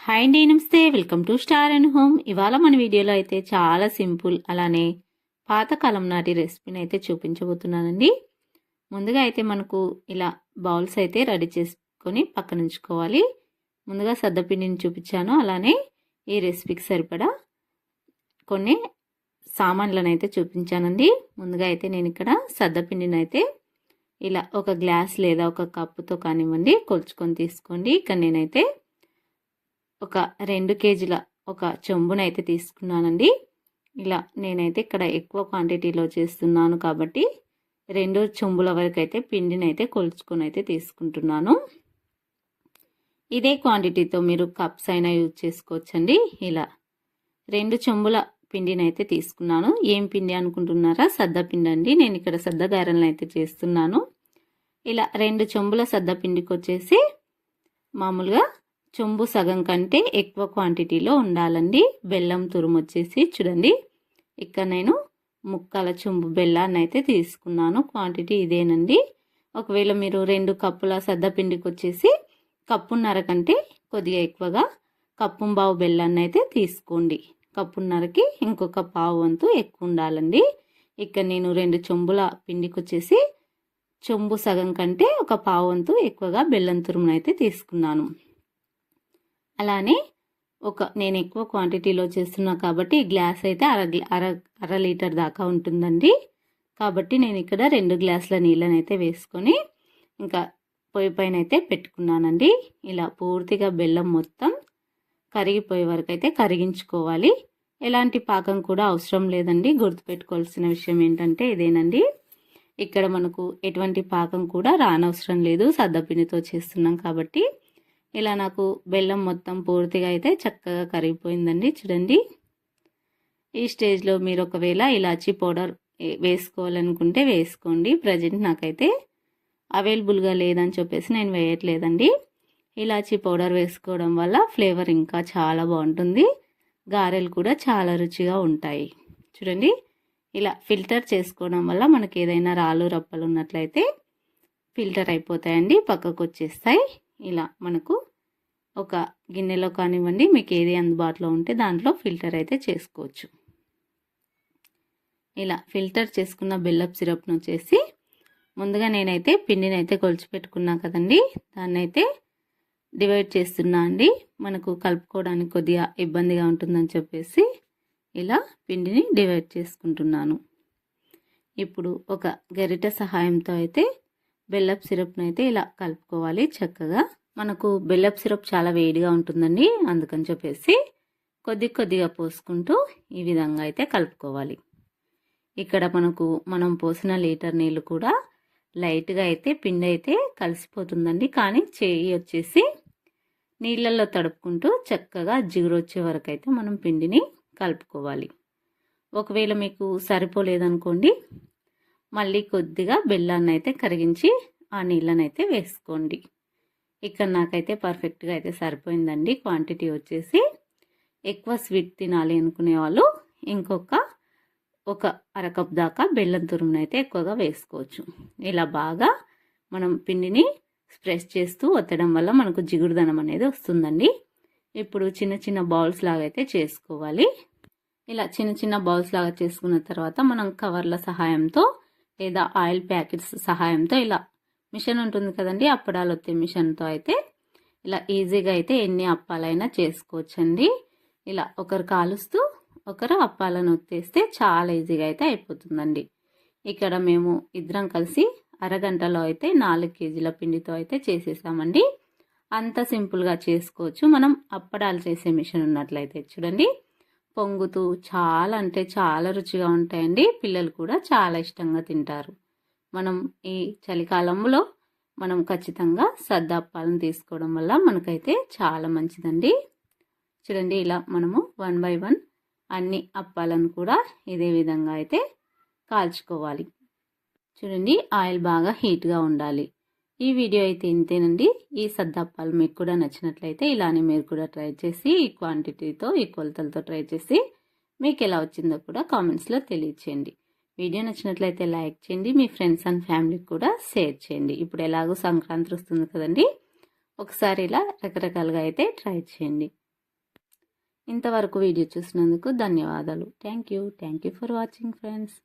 Hi అండి, నమస్తే. Welcome to star and home. ఇవాళ మన వీడియోలో అయితే చాలా సింపుల్ అలానే పాతకాలం నాటి రెసిపీని అయితే చూపించబోతున్నానండి. ముందుగా అయితే మనకు ఇలా బౌల్స్ అయితే రెడీ చేసుకొని పక్కన ఉంచుకోవాలి. ముందుగా సద్దపిండిని చూపించాను. అలానే ఈ రెసిపీకి సరిపడా కొన్ని సామాన్లను అయితే చూపించానండి. ముందుగా అయితే నేను ఇక్కడ సద్దపిండిని అయితే ఇలా ఒక గ్లాస్ లేదా ఒక కప్పుతో కానివ్వండి కొలుచుకొని తీసుకోండి. ఇక్కడ నేనైతే ఒక 2 కేజీల ఒక చెంబునైతే తీసుకున్నానండి. ఇలా నేనైతే ఇక్కడ ఎక్కువ క్వాంటిటీలో చేస్తున్నాను కాబట్టి 2 చెంబుల వరకు అయితే పిండిని అయితే కొలుచుకొని అయితే తీసుకుంటున్నాను. ఇదే క్వాంటిటీతో మీరు కప్స్ అయినా యూజ్ చేసుకోవచ్చండి. ఇలా 2 చెంబుల పిండిని అయితే తీసుకున్నాను. ఏం పిండి అనుకుంటున్నారా? సద్దపిండి అండి. నేను ఇక్కడ సద్దగారెలను అయితే చేస్తున్నాను. ఇలా 2 చెంబుల సద్దపిండికి వచ్చేసి మామూలుగా చెంబు సగం కంటే ఎక్కువ క్వాంటిటీలో ఉండాలండి. బెల్లం తురుము వచ్చేసి చూడండి, ఇక్కడ నేను ముక్కల చెంబు బెల్లాన్ని అయితే తీసుకున్నాను. క్వాంటిటీ ఇదేనండి. ఒకవేళ మీరు 2 కప్పుల సద్దపిండికి వచ్చేసి కప్పున్నర కంటే కొద్దిగా ఎక్కువగా కప్పుంబావు బెల్లాన్ని అయితే తీసుకోండి. కప్పున్నరకి ఇంకొక పావు వంతు ఎక్కువ ఉండాలండి. ఇక్కడ నేను 2 చెంబుల పిండికి వచ్చేసి చెంబు సగం కంటే ఒక పావు వంతు ఎక్కువగా బెల్లం తురుమును అయితే తీసుకున్నాను. అలానే నేను ఎక్కువ క్వాంటిటీలో చేస్తున్నా కాబట్టి ఈ గ్లాస్ అయితే అర లీటర్ దాకా ఉంటుందండి. కాబట్టి నేను ఇక్కడ 2 గ్లాసుల నీళ్ళని అయితే వేసుకొని ఇంకా పొయ్యి పైన అయితే పెట్టుకున్నానండి. ఇలా పూర్తిగా బెల్లం మొత్తం కరిగిపోయే వరకు అయితే కరిగించుకోవాలి. ఎలాంటి పాకం కూడా అవసరం లేదండి. గుర్తుపెట్టుకోవాల్సిన విషయం ఏంటంటే ఇదేనండి. ఇక్కడ మనకు ఎటువంటి పాకం కూడా రానవసరం లేదు. సద్దపిండితో చేస్తున్నాం కాబట్టి ఇలా నాకు బెల్లం మొత్తం పూర్తిగా అయితే చక్కగా కరిగిపోయిందండి. చూడండి, ఈ స్టేజ్లో మీరు ఒకవేళ ఇలాచీ పౌడర్ వేసుకోవాలనుకుంటే వేసుకోండి. ప్రజెంట్ నాకైతే అవైలబుల్గా లేదని చెప్పేసి నేను వేయట్లేదండి. ఇలాచీ పౌడర్ వేసుకోవడం వల్ల ఫ్లేవర్ ఇంకా చాలా బాగుంటుంది. గారెలు కూడా చాలా రుచిగా ఉంటాయి. చూడండి, ఇలా ఫిల్టర్ చేసుకోవడం వల్ల మనకి ఏదైనా రాళ్ళు రప్పలు ఉన్నట్లయితే ఫిల్టర్ అయిపోతాయండి, పక్కకు వచ్చేస్తాయి. ఇలా మనకు ఒక గిన్నెలో కానివ్వండి, మీకు ఏది అందుబాటులో ఉంటే దాంట్లో ఫిల్టర్ అయితే చేసుకోవచ్చు. ఇలా ఫిల్టర్ చేసుకున్న బెల్లపు సిరప్ను వచ్చేసి ముందుగా నేనైతే పిండిని అయితే కొలిచిపెట్టుకున్నా కదండి, దాన్ని అయితే డివైడ్ చేస్తున్నా అండి. మనకు కలుపుకోవడానికి కొద్దిగా ఇబ్బందిగా ఉంటుందని చెప్పేసి ఇలా పిండిని డివైడ్ చేసుకుంటున్నాను. ఇప్పుడు ఒక గరిటె సహాయంతో అయితే బెల్లపు సిరప్ను అయితే ఇలా కలుపుకోవాలి చక్కగా. మనకు బెల్లపు సిరప్ చాలా వేడిగా ఉంటుందండి, అందుకని చెప్పేసి కొద్దిగా పోసుకుంటూ ఈ విధంగా అయితే కలుపుకోవాలి. ఇక్కడ మనం పోసిన లీటర్ నీళ్ళు కూడా లైట్గా అయితే పిండి అయితే కలిసిపోతుందండి. కానీ చేయి వచ్చేసి నీళ్ళల్లో తడుపుకుంటూ చక్కగా జిగురు వచ్చే వరకు అయితే మనం పిండిని కలుపుకోవాలి. ఒకవేళ మీకు సరిపోలేదనుకోండి, మళ్ళీ కొద్దిగా బెల్లాన్ని అయితే కరిగించి ఆ నీళ్ళని అయితే వేసుకోండి. ఇక్కడ నాకైతే పర్ఫెక్ట్గా అయితే సరిపోయిందండి. క్వాంటిటీ వచ్చేసి ఎక్కువ స్వీట్ తినాలి అనుకునే వాళ్ళు ఒక అరకప్ దాకా బెల్లం తురుమును అయితే ఎక్కువగా వేసుకోవచ్చు. ఇలా బాగా మనం పిండిని స్ప్రెస్ చేస్తూ ఒత్తడం వల్ల మనకు జిగురుదనం అనేది వస్తుందండి. ఇప్పుడు చిన్న బౌల్స్ లాగా అయితే చేసుకోవాలి. ఇలా చిన్న బౌల్స్ లాగా చేసుకున్న తర్వాత మనం కవర్ల సహాయంతో లేదా ఆయిల్ ప్యాకెట్స్ సహాయంతో ఇలా మిషన్ ఉంటుంది కదండి, అప్పడాలు ఒత్తే మిషన్తో అయితే ఇలా ఈజీగా అయితే ఎన్ని అప్పాలైనా చేసుకోవచ్చండి. ఇలా ఒకరు కాలుస్తూ ఒకరు అప్పాలను ఒత్తేస్తే చాలా ఈజీగా అయితే అయిపోతుందండి. ఇక్కడ మేము ఇద్దరం కలిసి అరగంటలో అయితే 4 కేజీల పిండితో అయితే చేసేసామండి. అంత సింపుల్గా చేసుకోవచ్చు మనం అప్పడాలు చేసే మిషన్ ఉన్నట్లయితే. చూడండి, పొంగుతూ చాలా అంటే చాలా రుచిగా ఉంటాయండి. పిల్లలు కూడా చాలా ఇష్టంగా తింటారు. మనం ఈ చలికాలంలో మనం ఖచ్చితంగా సద్దప్పాలను తీసుకోవడం వల్ల మనకైతే చాలా మంచిదండి. చూడండి, ఇలా మనము 1 బై 1 అన్ని అప్పాలను కూడా ఇదే విధంగా అయితే కాల్చుకోవాలి. చూడండి, ఆయిల్ బాగా హీట్గా ఉండాలి. ఈ వీడియో అయితే ఇంతేనండి. ఈ సద్దప్పాలు మీకు కూడా నచ్చినట్లయితే ఇలానే మీరు కూడా ట్రై చేసి ఈ క్వాంటిటీతో ఈ కొలతలతో ట్రై చేసి మీకు ఎలా వచ్చిందో కూడా కామెంట్స్లో తెలియచేయండి. వీడియో నచ్చినట్లయితే లైక్ చేయండి, మీ ఫ్రెండ్స్ అండ్ ఫ్యామిలీకి కూడా షేర్ చేయండి. ఇప్పుడు ఎలాగో సంక్రాంతి వస్తుంది కదండి, ఒకసారి ఇలా రకరకాలుగా అయితే ట్రై చేయండి. ఇంతవరకు వీడియో చూసినందుకు ధన్యవాదాలు. Thank you for watching friends.